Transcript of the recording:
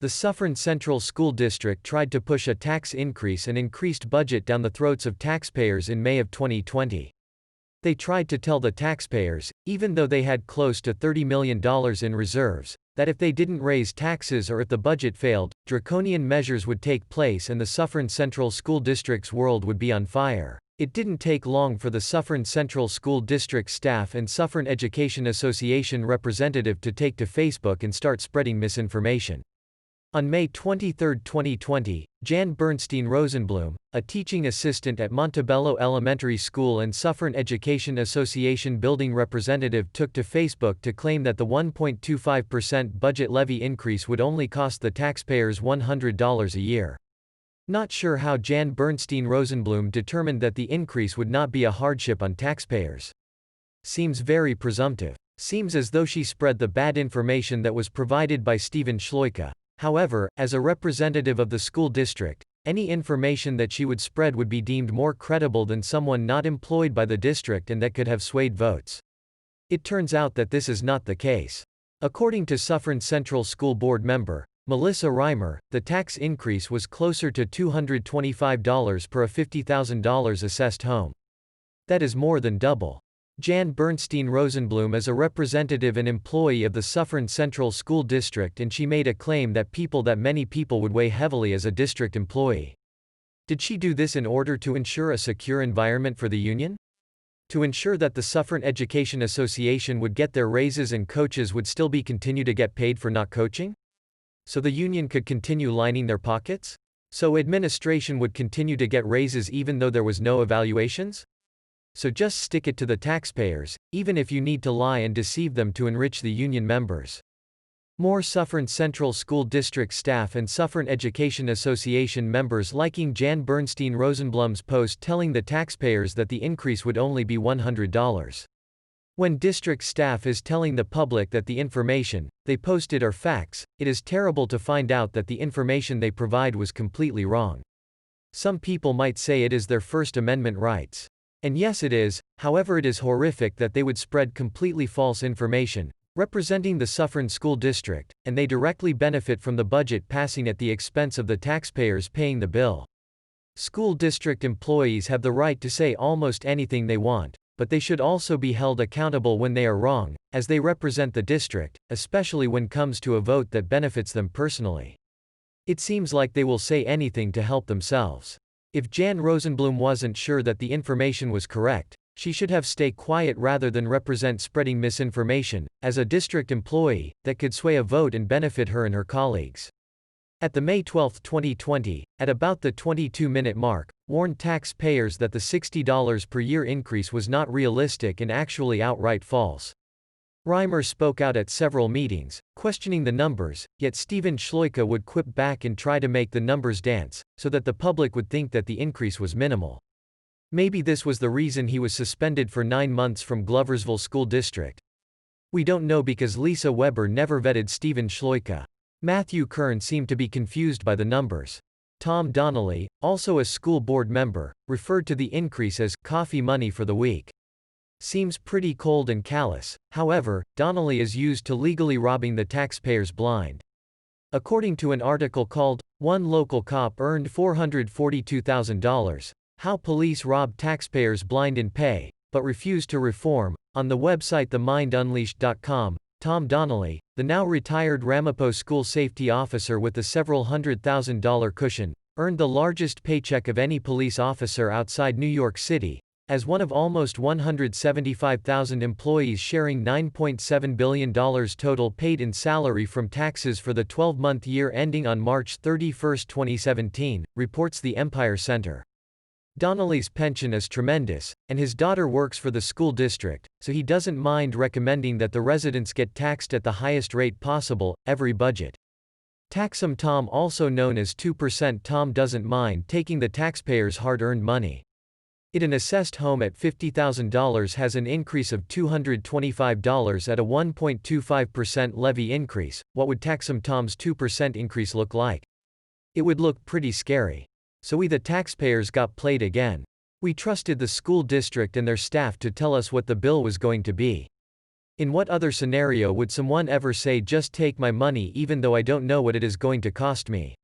The Suffern Central School District tried to push a tax increase and increased budget down the throats of taxpayers in May of 2020. They tried to tell the taxpayers, even though they had close to $30 million in reserves, that if they didn't raise taxes or if the budget failed, draconian measures would take place and the Suffern Central School District's world would be on fire. It didn't take long for the Suffern Central School District staff and Suffern Education Association representative to take to Facebook and start spreading misinformation. On May 23, 2020, Jan Bernstein Rosenblum, a teaching assistant at Montebello Elementary School and Suffern Education Association building representative, took to Facebook to claim that the 1.25% budget levy increase would only cost the taxpayers $100 a year. Not sure how Jan Bernstein Rosenblum determined that the increase would not be a hardship on taxpayers. Seems very presumptive. Seems as though she spread the bad information that was provided by Stephen Schloicka'd. However, as a representative of the school district, any information that she would spread would be deemed more credible than someone not employed by the district and that could have swayed votes. It turns out that this is not the case. According to Suffern Central School Board member Melissa Reimer, the tax increase was closer to $225 per a $50,000 assessed home. That is more than double. Jan Bernstein Rosenblum is a representative and employee of the Suffern Central School District, and she made a claim that many people would weigh heavily as a district employee. Did she do this in order to ensure a secure environment for the union? To ensure that the Suffern Education Association would get their raises and coaches would still continue to get paid for not coaching? So the union could continue lining their pockets? So administration would continue to get raises even though there was no evaluations? So just stick it to the taxpayers, even if you need to lie and deceive them to enrich the union members. More Suffern Central School District staff and Suffern Education Association members liking Jan Bernstein Rosenblum's post telling the taxpayers that the increase would only be $100. When district staff is telling the public that the information they posted are facts, it is terrible to find out that the information they provide was completely wrong. Some people might say it is their First Amendment rights. And yes, it is. However, it is horrific that they would spread completely false information, representing the Suffern School District, and they directly benefit from the budget passing at the expense of the taxpayers paying the bill. School district employees have the right to say almost anything they want, but they should also be held accountable when they are wrong, as they represent the district, especially when it comes to a vote that benefits them personally. It seems like they will say anything to help themselves. If Jan Rosenblum wasn't sure that the information was correct, she should have stayed quiet rather than represent spreading misinformation, as a district employee, that could sway a vote and benefit her and her colleagues. At the May 12, 2020, at about the 22-minute mark, warned taxpayers that the $60 per year increase was not realistic and actually outright false. Reimer spoke out at several meetings, questioning the numbers, yet Stephen Schloicka'd would quip back and try to make the numbers dance, so that the public would think that the increase was minimal. Maybe this was the reason he was suspended for 9 months from Gloversville School District. We don't know because Lisa Weber never vetted Stephen Schloicka'd. Matthew Kern seemed to be confused by the numbers. Tom Donnelly, also a school board member, referred to the increase as coffee money for the week. Seems pretty cold and callous. However, Donnelly is used to legally robbing the taxpayers blind. According to an article called, "One Local Cop Earned $442,000, How Police Rob Taxpayers Blind in Pay, but Refuse to Reform," on the website themindunleashed.com, Tom Donnelly, the now retired Ramapo school safety officer with a several $100,000 cushion, earned the largest paycheck of any police officer outside New York City, as one of almost 175,000 employees sharing $9.7 billion total paid in salary from taxes for the 12-month year ending on March 31, 2017, reports the Empire Center. Donnelly's pension is tremendous, and his daughter works for the school district, so he doesn't mind recommending that the residents get taxed at the highest rate possible, every budget. Taxum Tom, also known as 2% Tom, doesn't mind taking the taxpayers' hard-earned money. An assessed home at $50,000 has an increase of $225 at a 1.25% levy increase. What would Taxum Tom's 2% increase look like? It would look pretty scary. So we the taxpayers got played again. We trusted the school district and their staff to tell us what the bill was going to be. In what other scenario would someone ever say just take my money even though I don't know what it is going to cost me?